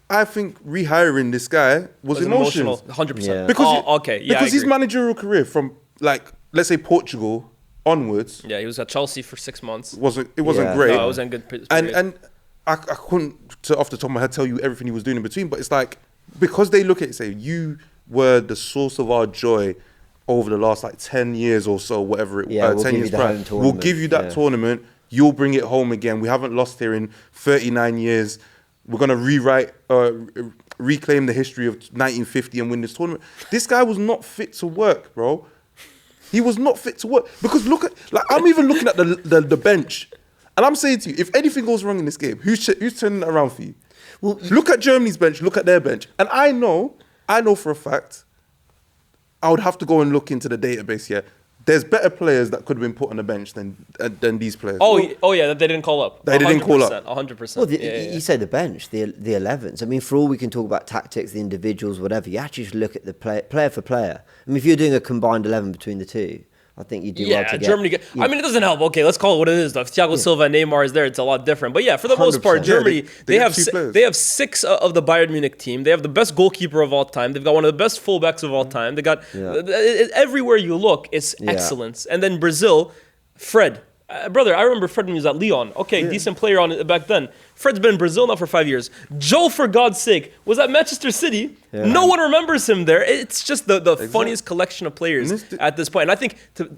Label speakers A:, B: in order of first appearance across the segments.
A: I think rehiring this guy was emotional.
B: 100%.
C: Yeah.
A: Because his managerial career from, like, let's say Portugal onwards.
B: Yeah, he was at Chelsea for 6 months.
A: It wasn't great.
B: No, it wasn't good.
A: And I couldn't, off the top of my head, tell you everything he was doing in between. But it's like, because they look at it and say, you were the source of our joy over the last, like, 10 years or so, whatever it was. 10 years prior. We'll give you that tournament. You'll bring it home again. We haven't lost here in 39 years. We're going to reclaim the history of 1950 and win this tournament. This guy was not fit to work, bro. He was not fit to work. Because look at, like, I'm even looking at the bench. And I'm saying to you, if anything goes wrong in this game, who's turning it around for you? Well, look at Germany's bench, look at their bench. And I know for a fact, I would have to go and look into the database here. There's better players that could have been put on the bench than these players.
B: Oh yeah, that they didn't call up.
A: They didn't call up.
B: 100%.
C: Well, you say the bench, the 11s. I mean, for all we can talk about tactics, the individuals, whatever, you actually just look at the player for player. I mean, if you're doing a combined 11 between the two, I think you do well to get...
B: Germany... I mean, it doesn't help. Okay, let's call it what it is. If Thiago Silva and Neymar is there, it's a lot different. But yeah, for the most part, Germany, they have 6 of the Bayern Munich team. They have the best goalkeeper of all time. They've got one of the best fullbacks of all time. They got... everywhere you look, it's excellence. And then Brazil, Fred. Brother, I remember Fred when he was at Lyon. Okay, decent player on it back then. Fred's been in Brazil now for 5 years. Joe, for God's sake, was at Manchester City. Yeah. No one remembers him there. It's just the funniest collection of players at this point. And I think,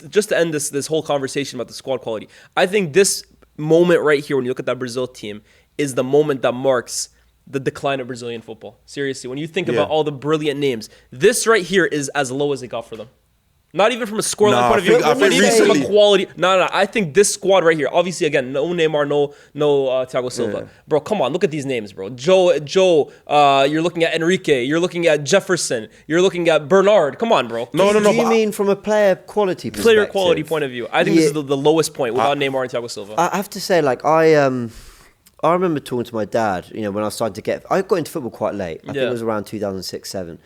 B: just to end this whole conversation about the squad quality, I think this moment right here, when you look at that Brazil team, is the moment that marks the decline of Brazilian football. Seriously, when you think about all the brilliant names, this right here is as low as it got for them. Not even from a scoreline point of view, but even from a quality. No. I think this squad right here, obviously, again, no Neymar, no Thiago Silva. Bro, come on, look at these names, bro. Joe, you're looking at Enrique, you're looking at Jefferson, you're looking at Bernard. Come on, bro.
C: No. Do you mean from a player quality perspective?
B: Player quality point of view. I think this is the lowest point without Neymar and Thiago Silva.
C: I have to say, like, I remember talking to my dad, when I started to I got into football quite late. I think it was around 2006, 2007.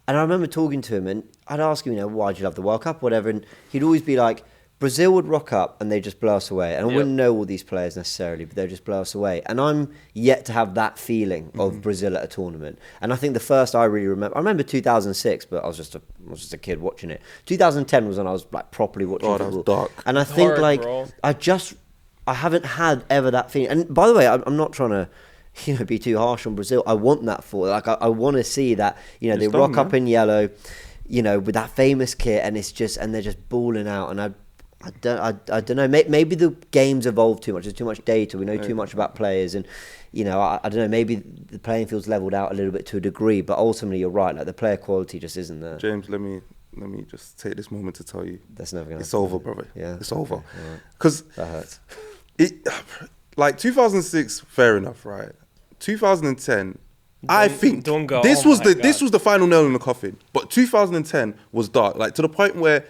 C: And I remember talking to him, and I'd ask him, why do you love the World Cup or whatever, and he'd always be like, Brazil would rock up and they'd just blow us away. And I wouldn't know all these players necessarily, but they'd just blow us away. And I'm yet to have that feeling of Brazil at a tournament. And I think the first I really remember, I remember 2006, but I was just a kid watching it. 2010 was when I was like properly watching football.
A: That was dark.
C: And I think I haven't had ever that feeling. And by the way, I'm not trying to be too harsh on Brazil. I want that for I want to see that they rock up in yellow, with that famous kit, and they're just balling out. And I don't know. Maybe the game's evolved too much. There's too much data. We know too much about players, and I don't know. Maybe the playing field's leveled out a little bit to a degree. But ultimately, you're right. Like the player quality just isn't there.
A: James, let me just take this moment to tell you
C: that's never gonna.
A: It's over, brother.
C: Yeah,
A: it's over.
C: Right.
A: Because
C: that hurts.
A: Like 2006, fair enough, right? 2010, I think this was the final nail in the coffin. But 2010 was dark, like to the point where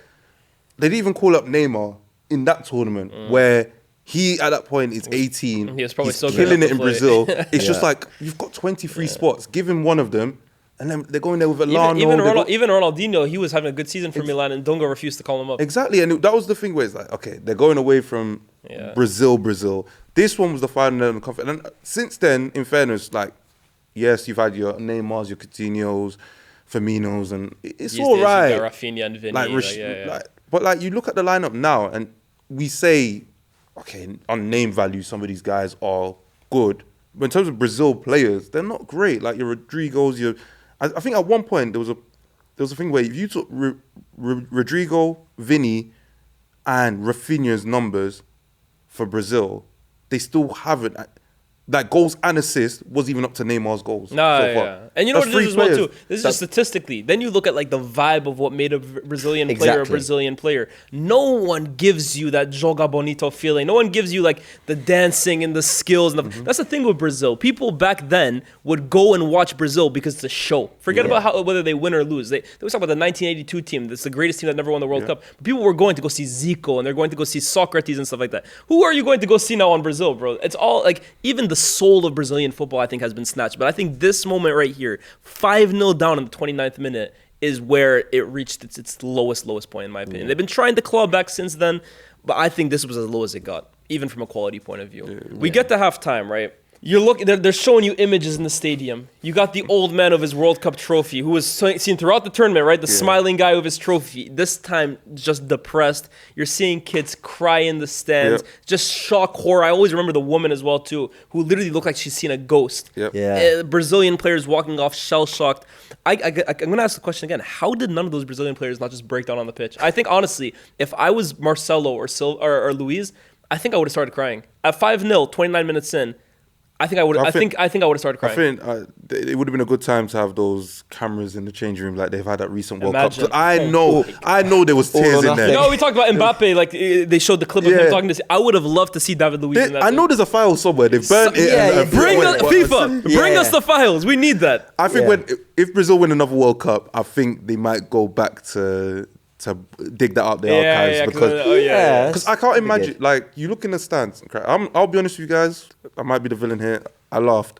A: they didn't even call up Neymar in that tournament, where he at that point is 18.
B: He was probably
A: he's killing it in Brazil. It's just like you've got 23 spots, give him one of them. And then they're going there with Alano.
B: Even Ronaldinho, he was having a good season for Milan, and Dunga refused to call him up.
A: Exactly, and that was the thing where it's like, okay, they're going away from Brazil. This one was the final nail in the coffin. And since then, in fairness, like, yes, you've had your Neymars, your Coutinhos, Firminos, and it's all right.
B: You got Rafinha and Vini.
A: But you look at the lineup now, and we say, okay, on name value, some of these guys are good. But in terms of Brazil players, they're not great. Like your Rodrigos, I think at one point there was a thing where if you took Rodrigo, Vini, and Rafinha's numbers for Brazil, they still haven't. That goals and assists was even up to Neymar's goals. So far.
B: And you know what it is as well too? This is just statistically. Then you look at like the vibe of what made a Brazilian player a Brazilian player. No one gives you that joga bonito feeling. No one gives you like the dancing and the skills. And that's the thing with Brazil. People back then would go and watch Brazil because it's a show. Forget about whether they win or lose. They always talk about the 1982 team. That's the greatest team that never won the World Cup. But people were going to go see Zico, and they're going to go see Socrates and stuff like that. Who are you going to go see now on Brazil, bro? It's all like, even the soul of Brazilian football, I think, has been snatched. But I think this moment right here, 5-0 down in the 29th minute, is where it reached its lowest point, in my opinion. They've been trying to claw back since then, but I think this was as low as it got, even from a quality point of view. We get to halftime, right? You're looking. They're showing you images in the stadium. You got the old man of his World Cup trophy, who was seen throughout the tournament, right? The smiling guy with his trophy. This time, just depressed. You're seeing kids cry in the stands, just shock, horror. I always remember the woman as well too, who literally looked like she's seen a ghost. Brazilian players walking off, shell shocked. I'm gonna ask the question again. How did none of those Brazilian players not just break down on the pitch? I think honestly, if I was Marcelo or Luiz, I think I would have started crying at 5-0, 29 minutes in. I think I would. I think I would have started crying.
A: I think it would have been a good time to have those cameras in the changing room, like they've had at recent World Cup. I know there was tears in there.
B: You know, we talked about Mbappe. Like they showed the clip of him talking to. I would have loved to see David Luiz. In that
A: I know there's a file somewhere. They've burnt it.
B: Bring FIFA. Bring us the files. We need that.
A: I think if Brazil win another World Cup, I think they might go back to dig that up the archives because I can't imagine, like, you look in the stands and cry. I'll be honest with you guys, I might be the villain here. I laughed,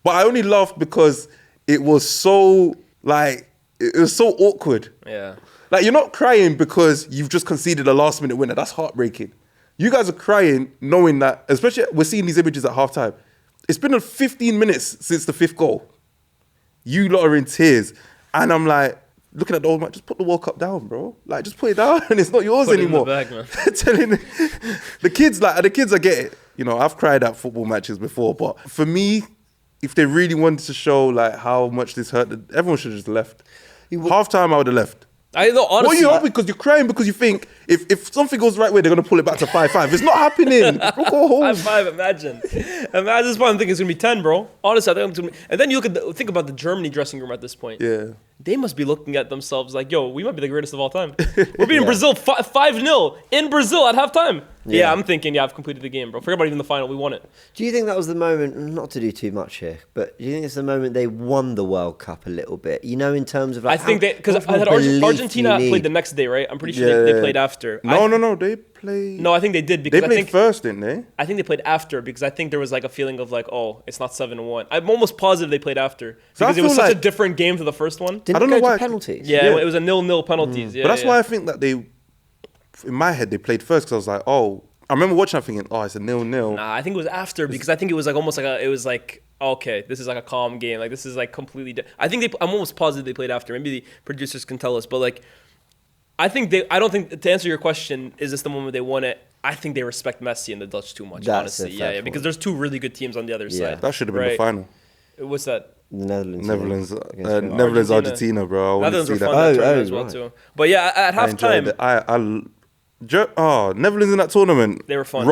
A: but I only laughed because it was so awkward.
B: Yeah,
A: like, you're not crying because you've just conceded a last minute winner. That's heartbreaking. You guys are crying knowing that, especially we're seeing these images at halftime. It's been 15 minutes since the 5th goal. You lot are in tears, and I'm like, looking at the old man, just put the World Cup down, bro. Like, just put it down, and it's not yours anymore.
B: Put it in the bag, man.
A: Telling the kids, I get it. You know, I've cried at football matches before, but for me, if they really wanted to show like how much this hurt, everyone should have just left. Halftime, I would have left.
B: I know, honestly.
A: What are you hoping? Because you're crying because you think if something goes the right way, they're going to pull it back to 5-5. It's not happening. Go home.
B: 5-5, imagine. Imagine this point, I'm thinking it's going to be 10, bro. Honestly, I think it's going to be... And then you think about the Germany dressing room at this point.
A: Yeah.
B: They must be looking at themselves like, yo, we might be the greatest of all time. We're beating Brazil 5-0 in Brazil at halftime. Yeah, I'm thinking, I've completed the game, bro. Forget about even the final. We won it.
C: Do you think that was the moment, not to do too much here, but do you think it's the moment they won the World Cup a little bit? You know, in terms of like...
B: I think because Argentina played the next day, right? I'm pretty sure they played after.
A: No, they played...
B: No, I think they did because
A: they played first, didn't they?
B: I think they played after because I think there was like a feeling of like, oh, it's not 7-1. I'm almost positive they played after because it was such a different game to the first one.
C: I don't know why. Penalties.
B: Yeah, it was a 0-0 penalties. Yeah,
A: but that's why I think that in my head, they played first because I was like, oh... I remember watching that thinking, oh, it's a 0-0.
B: Nah, I think it was after because I think it was like almost like it was like, okay, this is like a calm game. Like, this is like completely... I'm almost positive they played after. Maybe the producers can tell us. But like, I don't think, to answer your question, is this the moment they won it? I think they respect Messi and the Dutch too much, honestly. Yeah, because there's two really good teams on the other side.
A: That should have been the final.
B: What's that?
C: Netherlands,
A: Argentina, bro. I want to see that.
B: As well too. But yeah, at halftime...
A: Netherlands in that tournament.
B: They were fun.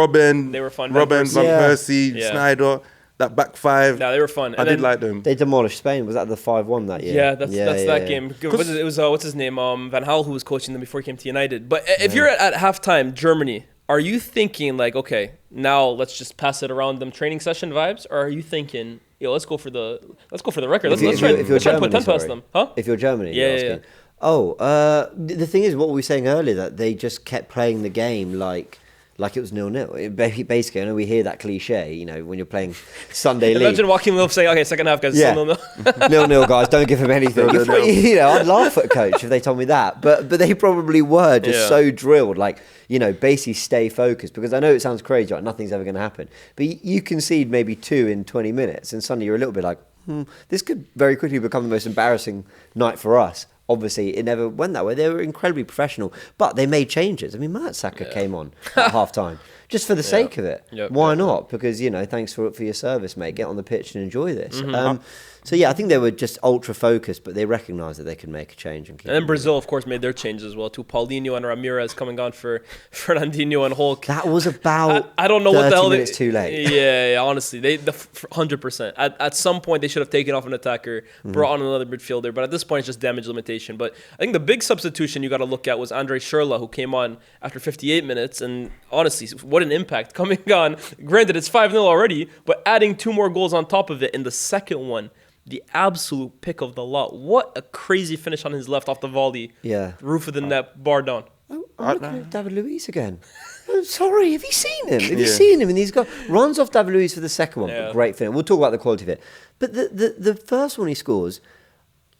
A: They were fun. Robben, Van Persie, Sneijder, that back five.
B: Yeah, they were fun.
A: I did like them.
C: They demolished Spain. Was that the 5-1 that year?
B: Yeah, that's that game. It was what's his name? Van Gaal, who was coaching them before he came to United. But if you're at halftime, Germany, are you thinking like, okay, now let's just pass it around them training session vibes, or are you thinking, yo, let's go for the record. Let's try to put 10 past them, huh?
C: If you're Germany,
B: yeah.
C: Oh, the thing is, what we were saying earlier, that they just kept playing the game like it was 0-0. Basically, I know we hear that cliche, you know, when you're playing Sunday League.
B: Imagine Joachim Löw saying, okay, second half, guys, it's 0-0.
C: 0-0, guys, don't give him anything. You know, I'd laugh at coach if they told me that. But they probably were just so drilled, like, you know, basically stay focused. Because I know it sounds crazy, like nothing's ever going to happen. But you concede maybe 2 in 20 minutes, and suddenly you're a little bit like, this could very quickly become the most embarrassing night for us. Obviously, it never went that way. They were incredibly professional, but they made changes. I mean, Mertesacker came on at half-time just for the sake of it. Why not? Because, you know, thanks for your service, mate. Get on the pitch and enjoy this. So, yeah, I think they were just ultra-focused, but they recognised that they could make a change. And
B: then Brazil, of course, made their changes as well, too. Paulinho and Ramirez coming on for Fernandinho and Hulk.
C: That was about
B: I don't know what the hell
C: minutes too late.
B: Yeah, honestly. 100%. At some point, they should have taken off an attacker, brought on another midfielder, but at this point, it's just damage limitation. But I think the big substitution you got to look at was Andre Schurrle, who came on after 58 minutes, and honestly, what an impact coming on. Granted, it's 5-0 already, but adding 2 more goals on top of it in the second one. The absolute pick of the lot. What a crazy finish on his left off the volley.
C: Yeah.
B: Roof of the net, bar down.
C: I'm looking at David Luiz again. I'm sorry, have you seen him? Have you seen him? And he's got runs off David Luiz for the second one. Yeah. Great finish. We'll talk about the quality of it. But the first one he scores,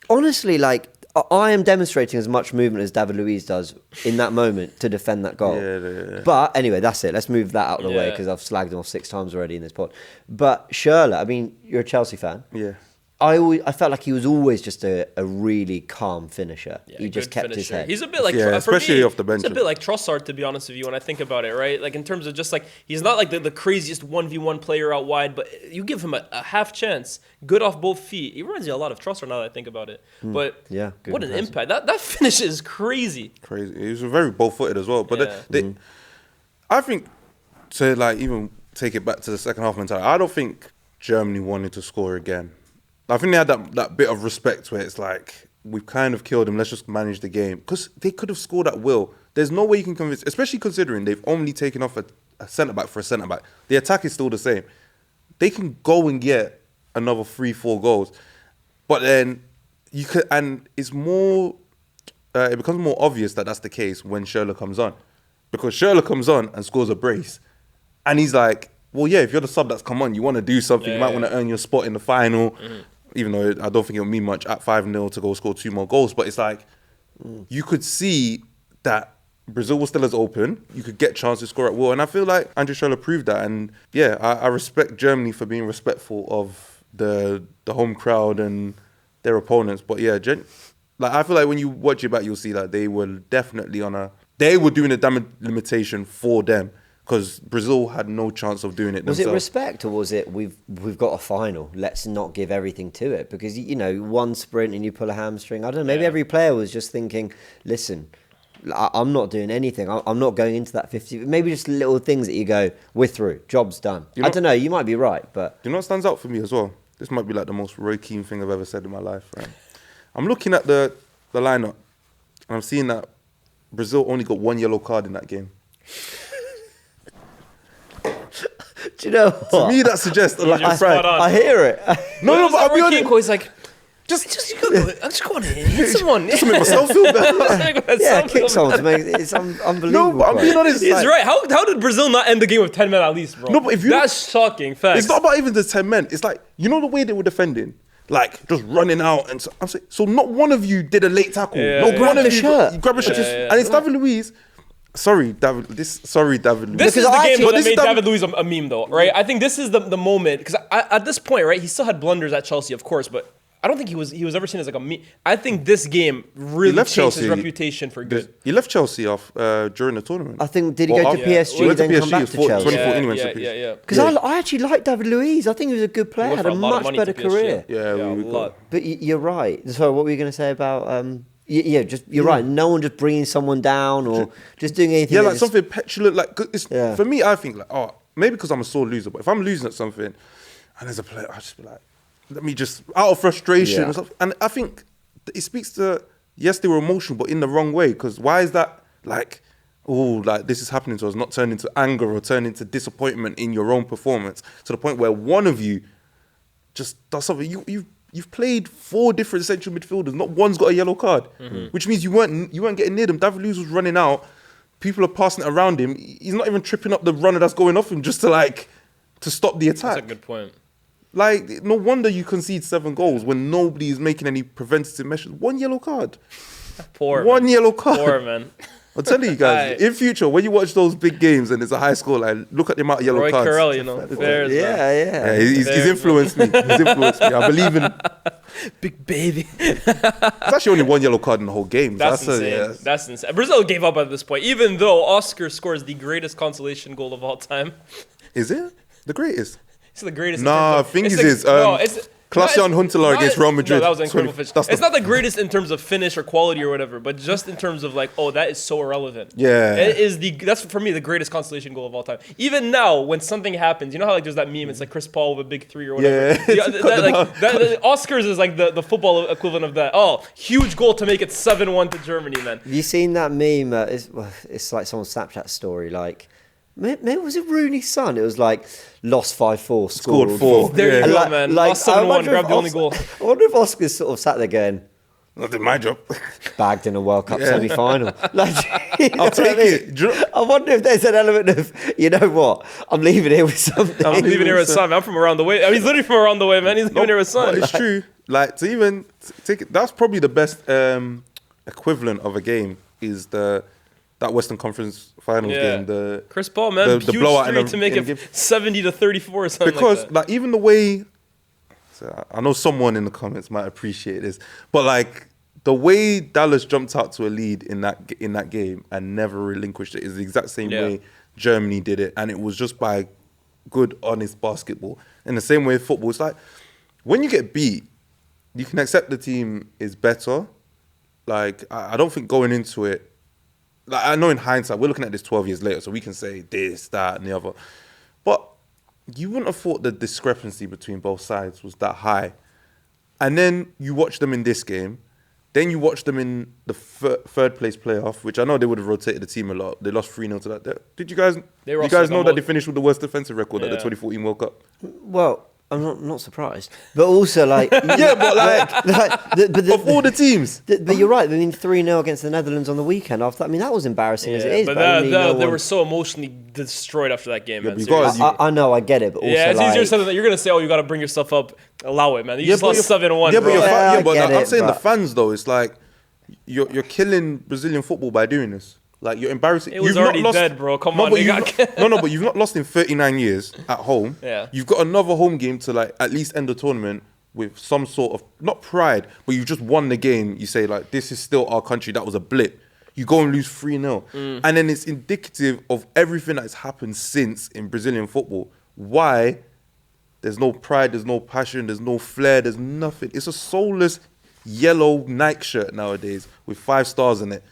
C: honestly, like, I am demonstrating as much movement as David Luiz does in that moment to defend that goal.
A: Yeah.
C: But anyway, that's it. Let's move that out of the way because I've slagged him off 6 times already in this pod. But Schurrle, I mean, you're a Chelsea fan.
A: Yeah.
C: I felt like he was always just a really calm finisher.
B: Yeah,
C: he just kept his head.
B: He's a bit like,
A: especially off the bench.
B: He's a bit like Trossard, to be honest with you, when I think about it, right? Like in terms of just like, he's not like the craziest 1v1 player out wide, but you give him a half chance, good off both feet. He reminds me a lot of Trossard now that I think about it. But what an impact. That finish is crazy.
A: Crazy. He was very ball-footed as well. But I think, to like even take it back to the second half mentality, I don't think Germany wanted to score again. I think they had that bit of respect where it's like, we've kind of killed them, let's just manage the game. Because they could have scored at will. There's no way you can convince, especially considering they've only taken off a centre-back for a centre-back. The attack is still the same. They can go and get another 3-4 goals. But then, you could, and it's more, it becomes more obvious that that's the case when Schurrle comes on. Because Schurrle comes on and scores a brace. And he's like, well, yeah, if you're the sub that's come on, you want to do something. You might want to earn your spot in the final. Even though I don't think it'll mean much at 5-0 to go score 2 more goals. But it's like, you could see that Brazil was still as open. You could get chance to score at will. And I feel like Andrew Schurrle proved that. And yeah, I respect Germany for being respectful of the home crowd and their opponents. But yeah, like I feel like when you watch it back, you'll see that they were definitely they were doing a damage limitation for them. Because Brazil had no chance of doing it themselves.
C: Was it respect or was it we've got a final? Let's not give everything to it. Because, you know, one sprint and you pull a hamstring. I don't know. Maybe every player was just thinking, listen, I'm not doing anything. I'm not going into that 50. Maybe just little things that you go, we're through. Job's done. I don't know. You might be right. But
A: you know what stands out for me as well? This might be like the most Roy Keane thing I've ever said in my life. Right? I'm looking at the lineup and I'm seeing that Brazil only got 1 yellow card in that game.
C: Do you know what?
A: To me, that suggests
C: I hear it.
B: No, but I'll be honest. He's like, I'm just going to hit someone.
A: Just to make myself feel better.
C: Kick someone. It's unbelievable.
A: No, but I'm being honest.
B: He's right. How did Brazil not end the game with 10 men at least, bro?
A: No, but
B: that's shocking. Facts.
A: It's not about even the 10 men. It's like, you know the way they were defending? Like, just running out. And I'm saying, so not one of you did a late tackle.
C: Grab a shirt.
A: Grab a shirt. And it's David Luiz. Sorry, David Luiz.
B: This is the game that made David Luiz a meme, though, right? I think this is the moment, because at this point, right, he still had blunders at Chelsea, of course, but I don't think he was ever seen as like a meme. I think this game really changed his reputation for good.
A: He left Chelsea off during the tournament.
C: I think, did he go to PSG then come back to Chelsea?
A: 2014
B: yeah.
C: Because I actually like David Luiz. I think he was a good player, had a much better career.
A: Yeah, a lot.
C: But you're right. So what were you going to say about... you're right. No one just bringing someone down or just doing anything.
A: Yeah, like something petulant. Like for me, I think like, maybe because I'm a sore loser. But if I'm losing at something, and there's a player, I just be like, let me just out of frustration or something. And I think it speaks to they were emotional, but in the wrong way. Because why is that like, like this is happening to us, not turn into anger or turn into disappointment in your own performance to the point where one of you just does something You've played 4 different central midfielders. Not one's got a yellow card, which means you weren't getting near them. David Luiz was running out. People are passing it around him. He's not even tripping up the runner that's going off him just to stop the attack.
B: That's a good point.
A: Like, no wonder you concede 7 goals when nobody is making any preventative measures. 1 yellow card. One yellow card.
B: Poor man.
A: I'm telling you guys, in future, when you watch those big games and it's a high score line, look at the amount of yellow cards.
B: Schurrle, you know.
C: He's
A: influenced me. I believe in...
B: Big baby.
A: It's actually only 1 yellow card in the whole game.
B: That's insane. That's insane. Brazil gave up at this point, even though Oscar scores the greatest consolation goal of all time.
A: Is it? The greatest?
B: It's the greatest.
A: Nah, Klaas-Jan Huntelaar against Real Madrid.
B: No, that was an incredible finish. It's not the greatest in terms of finish or quality or whatever, but just in terms of like, that is so irrelevant.
A: Yeah.
B: That's for me the greatest consolation goal of all time. Even now, when something happens, you know how like there's that meme, it's like Chris Paul with a big 3 or whatever. Oscars is like the football equivalent of that. Huge goal to make it 7-1 to Germany, man.
C: Have you seen that meme? It's like someone's Snapchat story, like, maybe was it Rooney's son? It was like lost 5-4, scored 4.
B: There you go, man. Lost 7-1, grabbed the only goal.
C: I wonder if Oscar's sort of sat there going,
A: not doing my job.
C: Bagged in a World Cup semi-final. Like,
A: I'll take it.
C: I wonder if there's an element of, you know what, I'm leaving here with something.
B: I'm leaving here with something. I'm from around the way. He's literally from around the way, man. He's leaving here with something.
A: It's true. like to even take it, that's probably the best equivalent of a game is that Western Conference Finals game. The
B: Chris Paul, man, the blowout to make it 70-34 or something.
A: Because like even the way, so I know someone in the comments might appreciate this, but like the way Dallas jumped out to a lead in that game and never relinquished it is the exact same way Germany did it, and it was just by good, honest basketball. In the same way football, it's like when you get beat, you can accept the team is better. Like I don't think going into it, like I know in hindsight we're looking at this 12 years later, so we can say this, that, and the other, but you wouldn't have thought the discrepancy between both sides was that high. And then you watch them in this game. Then you watch them in the third place playoff, which I know they would have rotated the team a lot. They lost 3-0 to that. Did you guys know that they finished with the worst defensive record at the 2014 World Cup?
C: Well, I'm not surprised. But also, like...
A: yeah, but of all the teams.
C: But you're right. I mean, 3-0 against the Netherlands on the weekend after that. I mean, that was embarrassing as it is.
B: But they were so emotionally destroyed after that game, man.
C: I know, I get it. But also,
B: it's easier said that you're going to say, oh, you got to bring yourself up. Allow it, man. You just lost 7-1.
A: Yeah, but I'm saying the fans, though, it's like you're killing Brazilian football by doing this. Like, you're embarrassing.
B: It was already dead, bro. Come on. But
A: you've not lost in 39 years at home.
B: Yeah.
A: You've got another home game to, like, at least end the tournament with some sort of, not pride, but you've just won the game. You say, like, this is still our country. That was a blip. You go and lose 3-0. And then it's indicative of everything that's happened since in Brazilian football. Why there's no pride, there's no passion, there's no flair, there's nothing. It's a soulless yellow Nike shirt nowadays with 5 stars in it.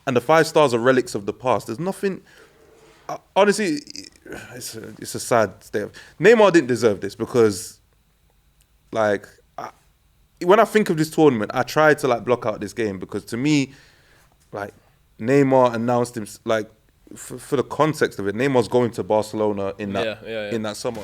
A: And the 5 stars are relics of the past. There's nothing... honestly, it's a sad state. Neymar didn't deserve this because, like, when I think of this tournament, I try to, like, block out this game because to me, like, Neymar announced him, like, for the context of it, Neymar's going to Barcelona in that summer.